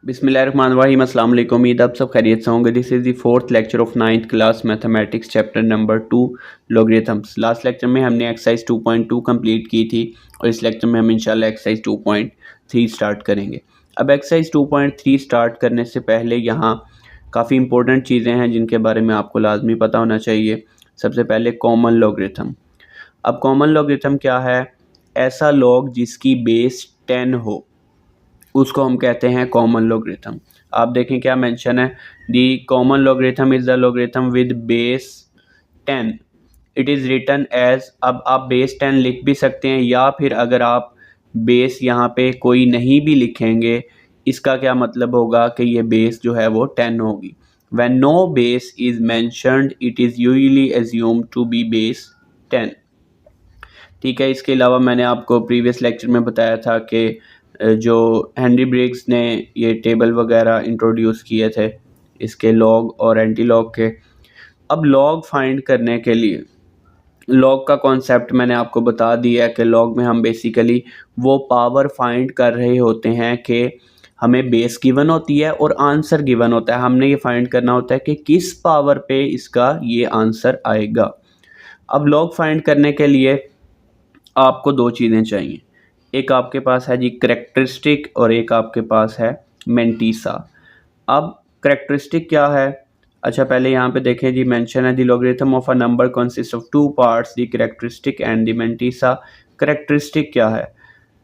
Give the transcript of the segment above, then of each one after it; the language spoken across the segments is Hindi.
बिस्मिल्लाहिर्रहमानिर्रहीम। अस्सलाम वालेकुम। उम्मीद आप सब खैरियत से होंगे। This is the fourth lecture of 9th class mathematics chapter number 2 logarithms. Last lecture में हमने एक्सरसाइज 2.2 कंप्लीट की थी और इस लेक्चर में हम इंशाल्लाह एक्सरसाइज 2.3 स्टार्ट करेंगे। अब एक्सरसाइज 2.3 स्टार्ट करने से पहले यहाँ काफ़ी इंपॉर्टेंट चीज़ें हैं जिनके बारे में आपको लाजमी पता होना चाहिए। सबसे पहले कॉमन लॉगरिथम। अब कॉमन लॉगरिथम क्या है? ऐसा लॉग जिसकी बेस 10 हो उसको हम कहते हैं कॉमन लॉगरिथम। आप देखें क्या मेंशन है, the common logarithm is the logarithm with base 10। It is written as, अब आप बेस 10 लिख भी सकते हैं या फिर अगर आप बेस यहाँ पे कोई नहीं भी लिखेंगे, इसका क्या मतलब होगा कि ये बेस जो है वो 10 होगी। When no base is mentioned it is usually assumed to be base 10। ठीक है। इसके अलावा मैंने आपको प्रीवियस लेक्चर में बताया था कि जो हेनरी ब्रिग्स ने ये टेबल वगैरह इंट्रोड्यूस किए थे इसके लॉग और एंटी लॉग के। अब लॉग फाइंड करने के लिए लॉग का कॉन्सेप्ट मैंने आपको बता दिया है कि लॉग में हम बेसिकली वो पावर फाइंड कर रहे होते हैं कि हमें बेस गिवन होती है और आंसर गिवन होता है। हमने ये फाइंड करना होता है कि किस पावर पे इसका ये आंसर आएगा। अब लॉग फाइंड करने के लिए आपको दो चीज़ें चाहिए। एक आपके पास है जी करेक्टरिस्टिक और एक आपके पास है मेंटीसा। अब करेक्टरिस्टिक क्या है? अच्छा, पहले यहाँ पे देखें जी, मेंशन है the logarithm of a number consist of two parts, the characteristic and the mantissa. Characteristic क्या है?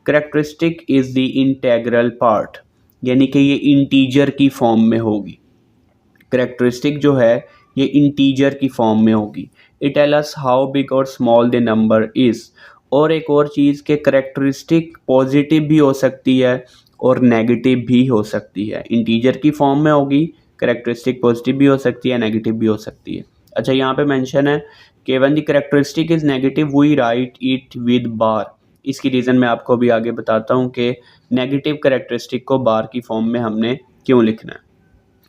Characteristic is the integral part, यानी कि ये इंटीजर की फॉर्म में होगी। करेक्टरिस्टिक जो है ये इंटीजर की फॉर्म में होगी। It tell us how big और स्मॉल द नंबर इज़। और एक और चीज़ के करेक्टरिस्टिक पॉजिटिव भी हो सकती है और नेगेटिव भी हो सकती है। इंटीजर की फॉर्म में होगी, करेक्टरिस्टिक पॉजिटिव भी हो सकती है, नेगेटिव भी हो सकती है। अच्छा, यहाँ पे मेंशन है कि when the characteristic is negative we write it with bar. इसकी रीज़न मैं आपको अभी आगे बताता हूँ कि नेगेटिव करेक्टरिस्टिक को बार की फॉर्म में हमने क्यों लिखना है।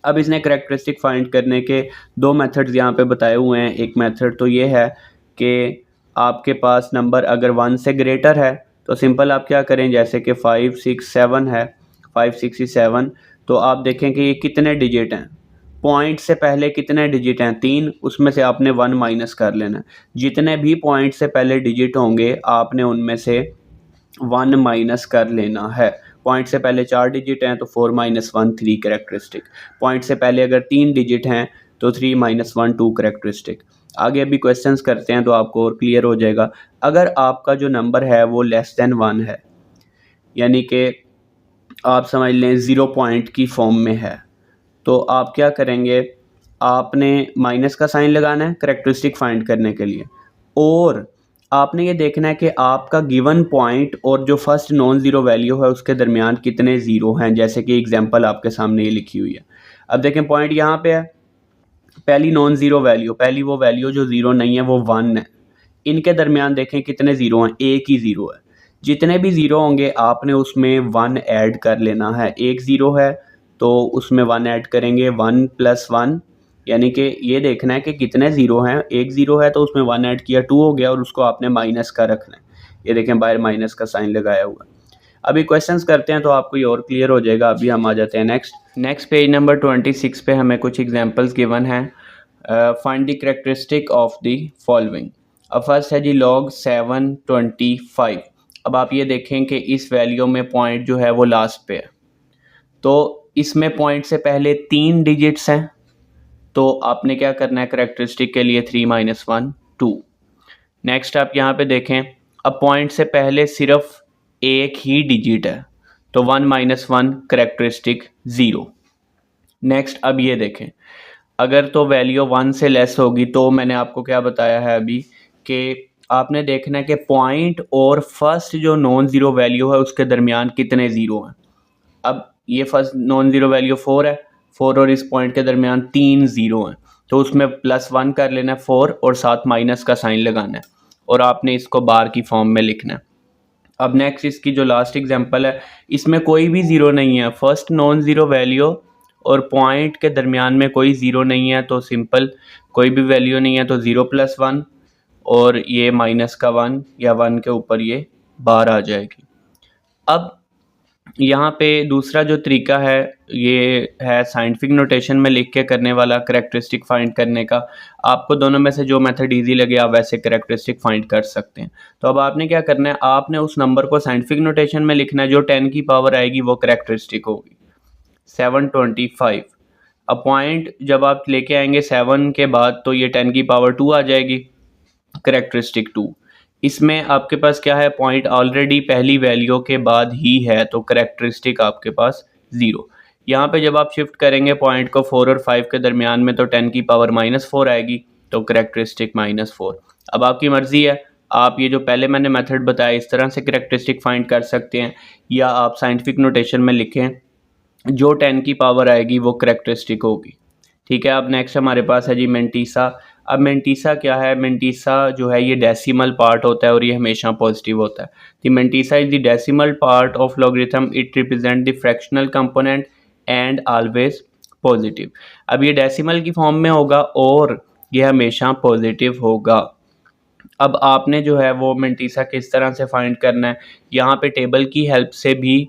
अब इसने करेक्टरिस्टिक फाइंड करने के दो मेथड्स यहाँ पे बताए हुए हैं। एक मेथड तो ये है कि आपके पास नंबर अगर 1 से ग्रेटर है तो सिंपल आप क्या करें, जैसे कि 5 6 7 है, 5 6 7, तो आप देखें कि ये कितने डिजिट हैं। पॉइंट से पहले कितने डिजिट हैं? 3। उसमें से आपने 1 माइनस कर लेना। जितने भी पॉइंट से पहले डिजिट होंगे आपने उनमें से 1 माइनस कर लेना है। पॉइंट से पहले 4 डिजिट हैं तो 4 माइनस 1 3 करेक्टरिस्टिक। पॉइंट से पहले अगर 3 डिजिट हैं तो 3 माइनस 1 2 करेक्टरिस्टिक। आगे अभी क्वेश्चंस करते हैं तो आपको और क्लियर हो जाएगा। अगर आपका जो नंबर है वो लेस देन 1 है, यानी कि आप समझ लें 0 पॉइंट की फॉर्म में है, तो आप क्या करेंगे, आपने माइनस का साइन लगाना है करेक्टरिस्टिक फाइंड करने के लिए, और आपने ये देखना है कि आपका गिवन पॉइंट और जो फर्स्ट नॉन ज़ीरो वैल्यू है उसके दरमियान कितने ज़ीरो हैं। जैसे कि एग्जांपल आपके सामने ये लिखी हुई है। अब देखें पॉइंट यहाँ पे है, पहली नॉन ज़ीरो वैल्यू, पहली वो वैल्यू जो ज़ीरो नहीं है वो 1 है। इनके दरमियान देखें कितने ज़ीरो हैं, एक ही ज़ीरो है। जितने भी ज़ीरो होंगे आपने उसमें 1 ऐड कर लेना है। एक ज़ीरो है तो उसमें 1 ऐड करेंगे, 1 प्लस 1, यानी कि ये देखना है कि कितने ज़ीरो हैं। एक ज़ीरो है तो उसमें 1 ऐड किया, 2 हो गया, और उसको आपने माइनस का रखना है। ये देखें बाहर माइनस का साइन लगाया हुआ है। अभी क्वेश्चंस करते हैं तो आपको ये और क्लियर हो जाएगा। अभी हम आ जाते हैं नेक्स्ट पेज नंबर 26 पे हमें कुछ एग्जांपल्स गिवन हैं। Find the characteristic of the following. अब फर्स्ट है जी लॉग 725। अब आप ये देखें कि इस वैल्यू में पॉइंट जो है वो लास्ट पे है, तो इसमें पॉइंट से पहले 3 डिजिट्स हैं, तो आपने क्या करना है कैरेक्टरिस्टिक के लिए 3 माइनस 1 2। नेक्स्ट आप यहाँ पे देखें, अब पॉइंट से पहले सिर्फ एक ही डिजिट है तो 1 माइनस 1 कैरेक्टरिस्टिक 0। नेक्स्ट अब ये देखें, अगर तो वैल्यू 1 से लेस होगी तो मैंने आपको क्या बताया है अभी कि आपने देखना है कि पॉइंट और फर्स्ट जो नॉन ज़ीरो वैल्यू है उसके दरमियान कितने ज़ीरो हैं। अब ये फर्स्ट नॉन ज़ीरो वैल्यू 4 है, 4 और इस पॉइंट के दरमियान 3 ज़ीरो हैं, तो उसमें प्लस 1 कर लेना है 4 और साथ माइनस का साइन लगाना है, और आपने इसको बार की फॉर्म में लिखना है। अब नेक्स्ट इसकी जो लास्ट एग्जांपल है, इसमें कोई भी ज़ीरो नहीं है, फर्स्ट नॉन ज़ीरो वैल्यू और पॉइंट के दरमियान में कोई ज़ीरो नहीं है, तो सिंपल कोई भी वैल्यू नहीं है तो 0 प्लस 1 और ये माइनस का 1 या 1 के ऊपर ये बार आ जाएगी। अब यहाँ पे दूसरा जो तरीका है ये है साइंटिफिक नोटेशन में लिख के करने वाला करैक्टरिस्टिक फाइंड करने का। आपको दोनों में से जो मेथड इजी लगे आप वैसे करैक्टरिस्टिक फाइंड कर सकते हैं। तो अब आपने क्या करना है, आपने उस नंबर को साइंटिफिक नोटेशन में लिखना है, जो 10 की पावर आएगी वो करैक्टरिस्टिक होगी। 725 पॉइंट जब आप लेके आएंगे 7 के बाद तो ये 10 की पावर 2 आ जाएगी, करैक्टरिस्टिक 2। इसमें आपके पास क्या है, पॉइंट ऑलरेडी पहली वैल्यू के बाद ही है तो करैक्टरिस्टिक आपके पास 0। यहाँ पे जब आप शिफ्ट करेंगे पॉइंट को 4 और 5 के दरमियान में तो 10 की पावर -4 आएगी तो करैक्टरिस्टिक -4। अब आपकी मर्ज़ी है, आप ये जो पहले मैंने मेथड बताया इस तरह से करैक्टरिस्टिक फाइंड कर सकते हैं, या आप साइंटिफिक नोटेशन में लिखें जो 10 की पावर आएगी वो करैक्टरिस्टिक होगी। ठीक है। अब नेक्स्ट हमारे पास है जी मेंटीसा। अब मेंटीसा क्या है, मेंटीसा जो है ये डेसिमल पार्ट होता है और ये हमेशा पॉजिटिव होता है। The mantissa is the decimal part of logarithm, it represent the fractional component and always positive. अब ये डेसिमल की फॉर्म में होगा और ये हमेशा पॉजिटिव होगा। अब आपने जो है वो मेंटीसा किस तरह से फाइंड करना है, यहाँ पे टेबल की हेल्प से भी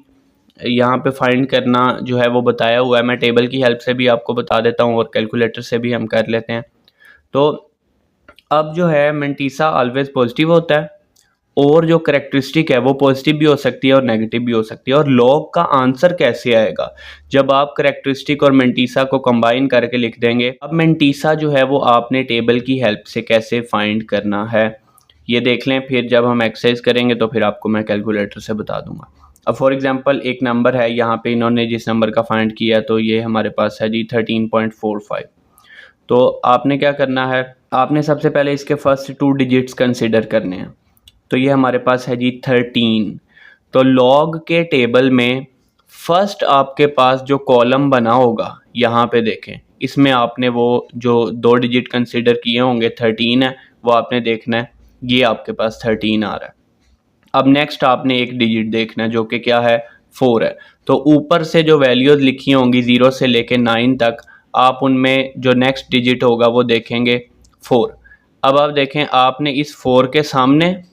यहाँ पे फाइंड करना जो है वो बताया हुआ है। मैं टेबल की हेल्प से भी आपको बता देता हूँ और कैलकुलेटर से भी हम कर लेते हैं। तो अब जो है मेंटीसा ऑलवेज पॉजिटिव होता है और जो करैक्टरिस्टिक है वो पॉजिटिव भी हो सकती है और नेगेटिव भी हो सकती है। और लॉग का आंसर कैसे आएगा, जब आप करैक्टरिस्टिक और मेंटीसा को कंबाइन करके लिख देंगे। अब मेंटीसा जो है वो आपने टेबल की हेल्प से कैसे फाइंड करना है ये देख लें, फिर जब हम एक्सरसाइज करेंगे तो फिर आपको मैं कैलकुलेटर से बता दूंगा। अब फॉर एग्जांपल एक नंबर है, यहाँ पे इन्होंने जिस नंबर का फाइंड किया तो ये हमारे पास है जी 13.45। तो आपने क्या करना है, आपने सबसे पहले इसके फर्स्ट 2 डिजिट्स कंसिडर करने हैं। तो ये हमारे पास है जी 13। तो लॉग के टेबल में फर्स्ट आपके पास जो कॉलम बना होगा यहाँ पे देखें, इसमें आपने वो जो 2 डिजिट कंसिडर किए होंगे 13 है वो आपने देखना है, ये आपके पास 13 आ रहा है। अब नेक्स्ट आपने एक डिजिट देखना है जो कि क्या है 4 है। तो ऊपर से जो वैल्यूज लिखी होंगी 0 से लेके 9 तक, आप उनमें जो नेक्स्ट डिजिट होगा वो देखेंगे 4। अब आप देखें आपने इस 4 के सामने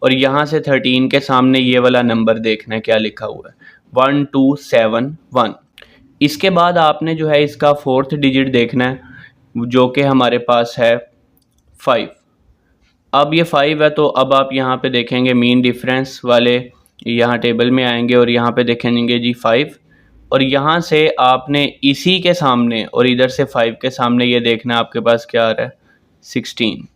और यहाँ से 13 के सामने ये वाला नंबर देखना है क्या लिखा हुआ है, 1271। इसके बाद आपने जो है इसका 4th डिजिट देखना है जो कि हमारे पास है 5। अब ये 5 है तो अब आप यहाँ पे देखेंगे मीन डिफरेंस वाले, यहाँ टेबल में आएंगे और यहाँ पे देखेंगे जी 5, और यहाँ से आपने इसी के सामने और इधर से 5 के सामने ये देखना आपके पास क्या आ रहा है 16।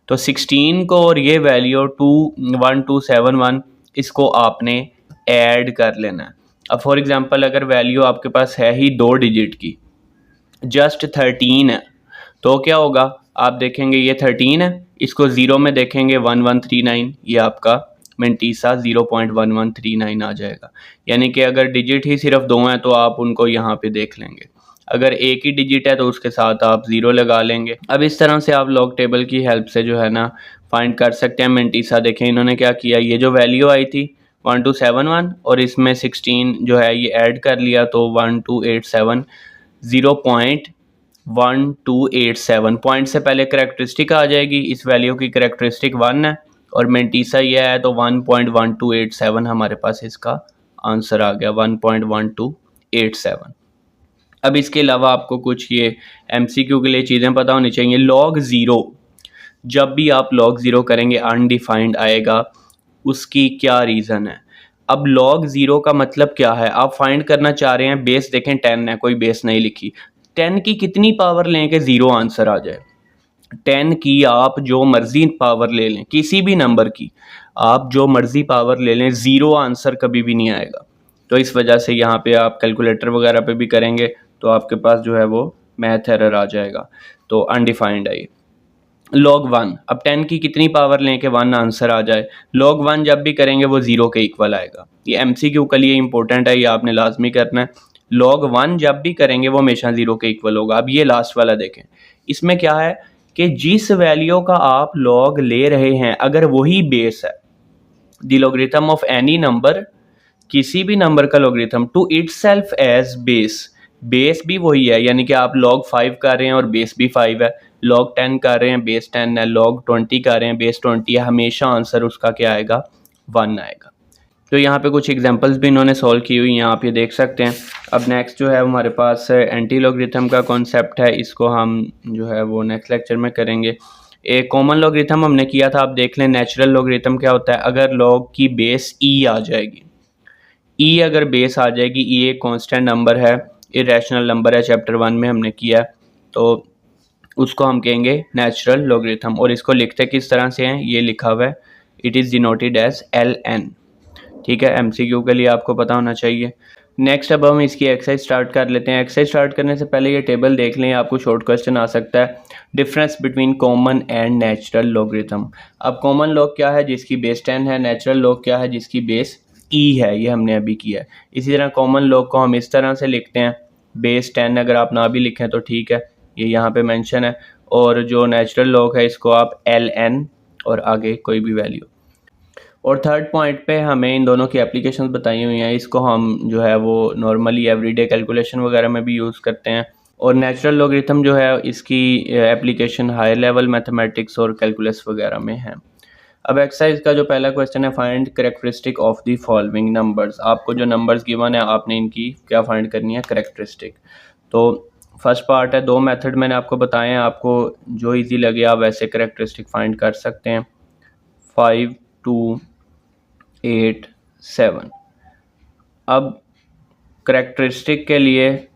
तो 16 को और ये वैल्यू 21271 इसको आपने ऐड कर लेना है। अब फॉर एग्जांपल अगर वैल्यू आपके पास है ही 2 डिजिट की, जस्ट 13 है, तो क्या होगा, आप देखेंगे ये 13 है, इसको 0 में देखेंगे 1139, ये आपका मेंटीसा 0.1139 आ जाएगा। यानी कि अगर डिजिट ही सिर्फ 2 हैं तो आप उनको यहाँ पे देख लेंगे, अगर एक ही डिजिट है तो उसके साथ आप 0 लगा लेंगे। अब इस तरह से आप लॉग टेबल की हेल्प से जो है ना फाइंड कर सकते हैं मेंटीसा। देखें इन्होंने क्या किया, ये जो वैल्यू आई थी 1271 और इसमें 16 जो है ये ऐड कर लिया तो 1287, 0.1287 पॉइंट से पहले करैक्टरिस्टिक आ जाएगी, इस वैल्यू की करैक्टरिस्टिक 1 है और मेंटीसा ये है तो 1.1287 हमारे पास इसका आंसर आ गया 1.1287। अब इसके अलावा आपको कुछ ये MCQ के लिए चीज़ें पता होनी चाहिए। लॉग 0, जब भी आप लॉग 0 करेंगे अनडिफाइंड आएगा, उसकी क्या रीज़न है। अब लॉग 0 का मतलब क्या है, आप फाइंड करना चाह रहे हैं, बेस देखें 10 है, कोई बेस नहीं लिखी, 10 की कितनी पावर लें कि 0 आंसर आ जाए। 10 की आप जो मर्जी पावर ले लें, किसी भी नंबर की आप जो मर्जी पावर ले लें, 0 आंसर कभी भी नहीं आएगा। तो इस वजह से यहाँ पे आप कैलकुलेटर वगैरह पे भी करेंगे तो आपके पास जो है वो मैथ एरर आ जाएगा। तो अनडिफाइंड है ये। लॉग 1, अब 10 की कितनी पावर लें कि 1 आंसर आ जाए। लॉग 1 जब भी करेंगे वो 0 के इक्वल आएगा। ये MCQ के लिए इंपॉर्टेंट है, ये आपने लाजमी करना है। लॉग 1 जब भी करेंगे वो हमेशा 0 के इक्वल होगा। अब ये लास्ट वाला देखें, इसमें क्या है कि जिस वैल्यू का आप लॉग ले रहे हैं अगर वही बेस है, the logarithm of any number, किसी भी नंबर का logarithm to itself as base, base भी वही है, यानी कि आप log 5 कर रहे हैं और बेस भी 5 है, log 10 कर रहे हैं बेस 10 है, log 20 कर रहे हैं बेस 20 है, हमेशा आंसर उसका क्या आएगा 1 आएगा। तो यहाँ पे कुछ एग्जांपल्स भी इन्होंने सॉल्व की हुई हैं, आप ये देख सकते हैं। अब नेक्स्ट जो है हमारे पास एंटी लॉगरिथम का कॉन्सेप्ट है, इसको हम जो है वो नेक्स्ट लेक्चर में करेंगे। एक कॉमन लॉगरिथम हमने किया था, आप देख लें। नेचुरल लॉगरिथम क्या होता है, अगर लॉग की बेस ई आ जाएगी, ई अगर बेस आ जाएगी, ई एक कांस्टेंट नंबर है, इरेशनल नंबर है, चैप्टर 1 में हमने किया, तो उसको हम कहेंगे नेचुरल लॉगरिथम। और इसको लिखते किस तरह से हैं, ये लिखा हुआ है, it is denoted as LN। ठीक है, MCQ के लिए आपको पता होना चाहिए। नेक्स्ट अब हम इसकी एक्सरसाइज स्टार्ट कर लेते हैं। एक्सरसाइज स्टार्ट करने से पहले ये टेबल देख लें, आपको शॉर्ट क्वेश्चन आ सकता है, difference between common and natural logarithm. अब कॉमन लॉग क्या है, जिसकी बेस 10 है, नेचुरल लॉग क्या है, जिसकी बेस E है, ये हमने अभी किया है। इसी तरह कॉमन लॉग को हम इस तरह से लिखते हैं, बेस 10, अगर आप ना भी लिखें तो ठीक है, ये यहाँ पे मेंशन है। और जो नेचुरल लॉग है इसको आप LN और आगे कोई भी वैल्यू। और थर्ड पॉइंट पे हमें इन दोनों की एप्लीकेशंस बताई हुई हैं, इसको हम जो है वो नॉर्मली एवरीडे कैलकुलेशन वगैरह में भी यूज़ करते हैं। और नेचुरल लॉगरिथम जो है इसकी एप्लीकेशन हायर लेवल मैथमेटिक्स और कैलकुलस वगैरह में है। अब एक्सरसाइज का जो पहला क्वेश्चन है, find characteristic of the following numbers. आपको जो नंबर्स गिवन है आपने इनकी क्या फाइंड करनी है, कैरेक्टरिस्टिक। तो फर्स्ट पार्ट है, दो मेथड मैंने आपको बताए हैं, आपको जो इजी लगे आप वैसे कैरेक्टरिस्टिक फाइंड कर सकते हैं। 5, 2, 8, 7। अब करेक्टरिस्टिक के लिए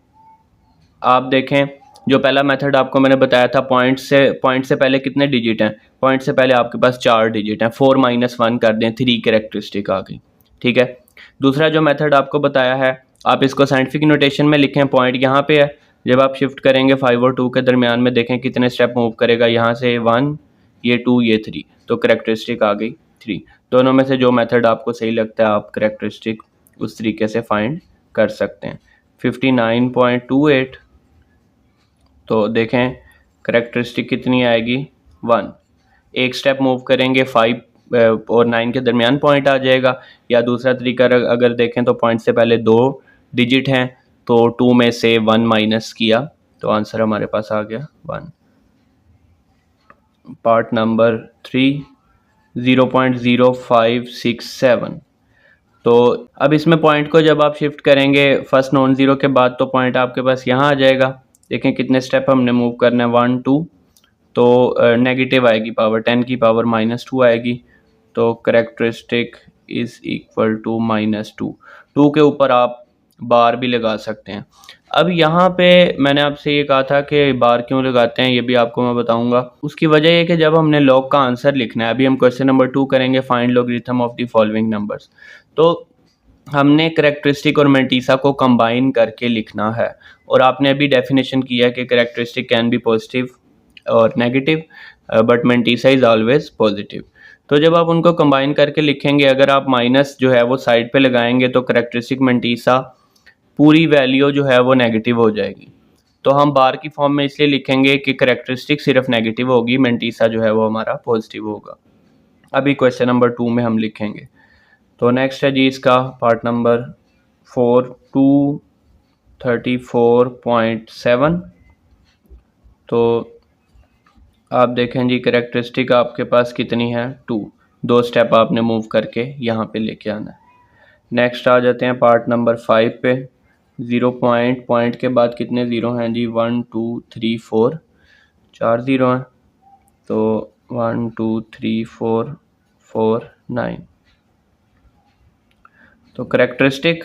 आप देखें, जो पहला मेथड आपको मैंने बताया था, पॉइंट से पहले कितने डिजिट हैं, पॉइंट से पहले आपके पास 4 डिजिट हैं, 4 - 1 कर दें, 3 करेक्टरिस्टिक आ गई। ठीक है, दूसरा जो मेथड आपको बताया है, आप इसको साइंटिफिक नोटेशन में लिखें, पॉइंट यहाँ पे है, जब आप शिफ्ट करेंगे 5 और 2 के दरमियान में, देखें कितने स्टेप मूव करेगा, यहाँ से 1, ये 2, ये 3, तो करेक्टरिस्टिक आ गई 3। दोनों में से जो मेथड आपको सही लगता है आप करेक्टरिस्टिक उस तरीके से फाइंड कर सकते हैं। 59.28, तो देखें करेक्टरिस्टिक कितनी आएगी, 1। एक स्टेप मूव करेंगे 5 और 9 के दरमियान पॉइंट आ जाएगा। या दूसरा तरीका अगर देखें तो पॉइंट से पहले 2 डिजिट हैं, तो 2 में से 1 माइनस किया, तो आंसर हमारे पास आ गया 1। Part number 3, 0.0567। तो अब इसमें पॉइंट को जब आप शिफ्ट करेंगे फर्स्ट नॉन ज़ीरो के बाद, तो पॉइंट आपके पास यहाँ आ जाएगा। देखें कितने स्टेप हमने मूव करना है, 1, 2, तो नेगेटिव आएगी पावर, 10 की पावर -2 आएगी, तो करेक्टरिस्टिक इज़ इक्वल टू -2। 2 के ऊपर आप बार भी लगा सकते हैं। अब यहाँ पे मैंने आपसे ये कहा था कि बार क्यों लगाते हैं, ये भी आपको मैं बताऊंगा। उसकी वजह ये कि जब हमने लॉग का आंसर लिखना है, अभी हम क्वेश्चन नंबर 2 करेंगे, find logarithm of the following numbers, तो हमने करेक्टरिस्टिक और मेंटीसा को कंबाइन करके लिखना है। और आपने अभी डेफिनेशन किया है कि करेक्टरिस्टिक कैन बी पॉजिटिव और negative, but mantissa is always positive. तो जब आप उनको कंबाइन करके लिखेंगे, अगर आप माइनस जो है वो साइड पे लगाएंगे, तो करेक्टरिस्टिक मेंटीसा पूरी वैल्यू जो है वो नेगेटिव हो जाएगी। तो हम बार की फॉर्म में इसलिए लिखेंगे कि करेक्टरिस्टिक सिर्फ नेगेटिव होगी, मेंटीसा जो है वो हमारा पॉजिटिव होगा। अभी क्वेश्चन नंबर 2 में हम लिखेंगे। तो नेक्स्ट है जी इसका पार्ट नंबर 4, 234.7। तो आप देखें जी करेक्टरिस्टिक आपके पास कितनी है, 2। 2 स्टेप आपने मूव करके यहाँ पे लेके आना है। नेक्स्ट आ जाते हैं पार्ट नंबर 5 पे। 0 पॉइंट के बाद कितने ज़ीरो हैं जी, 1, 2, 3, 4, 4 ज़ीरो हैं, तो 1, 2, 3, 4, 4, 9। तो करेक्टरिस्टिक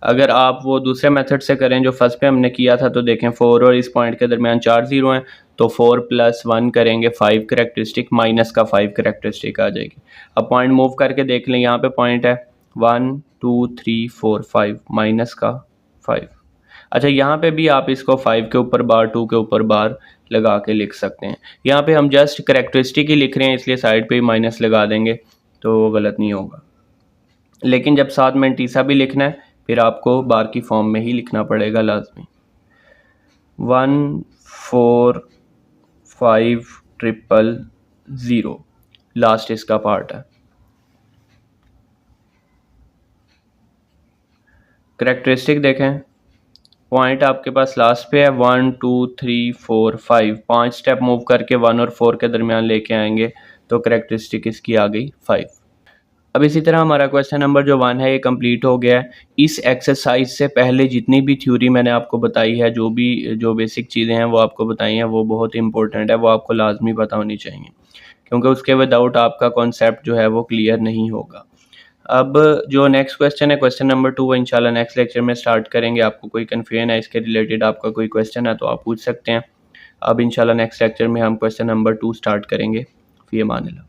अगर आप वो दूसरे मेथड से करें जो फर्स्ट पे हमने किया था, तो देखें 4 और इस पॉइंट के दरमियान 4 ज़ीरो हैं, तो 4 + 1 करेंगे 5 करेक्टरिस्टिक, माइनस का 5 करेक्टरिस्टिक आ जाएगी। अब पॉइंट मूव करके देख लें, यहाँ पे पॉइंट है 1, 2, 3, 4, 5, माइनस का 5। अच्छा, यहाँ पे भी आप इसको 5 के ऊपर बार, 2 के ऊपर बार लगा के लिख सकते हैं। यहाँ पे हम जस्ट करेक्टरिस्टिक ही लिख रहे हैं, इसलिए साइड पे ही माइनस लगा देंगे, तो वो गलत नहीं होगा। लेकिन जब साथ में टीसा भी लिखना है, फिर आपको बार की फॉर्म में ही लिखना पड़ेगा लाजमी। 14500 लास्ट इसका पार्ट है। करेक्टरिस्टिक देखें, पॉइंट आपके पास लास्ट पे है, 1, 2, 3, 4, 5, 5 स्टेप मूव करके 1 और 4 के दरमियान लेके आएंगे, तो करेक्टरिस्टिक इसकी आ गई 5। अब इसी तरह हमारा क्वेश्चन नंबर जो 1 है ये कंप्लीट हो गया है। इस एक्सरसाइज से पहले जितनी भी थ्योरी मैंने आपको बताई है, जो बेसिक चीज़ें हैं वो आपको बताई हैं, वो बहुत इंपॉर्टेंट है, वो आपको लाजमी पता होनी चाहिए, क्योंकि उसके विदाउट आपका कॉन्सेप्ट जो है वो क्लियर नहीं होगा। अब जो नेक्स्ट क्वेश्चन है, क्वेश्चन नंबर 2, वो इंशाल्लाह नेक्स्ट लेक्चर में स्टार्ट करेंगे। आपको कोई कन्फ्यूजन है इसके रिलेटेड, आपका कोई क्वेश्चन है तो आप पूछ सकते हैं। अब इंशाल्लाह नेक्स्ट लेक्चर में हम क्वेश्चन नंबर 2 स्टार्ट करेंगे। फ़ी अमान अल्लाह।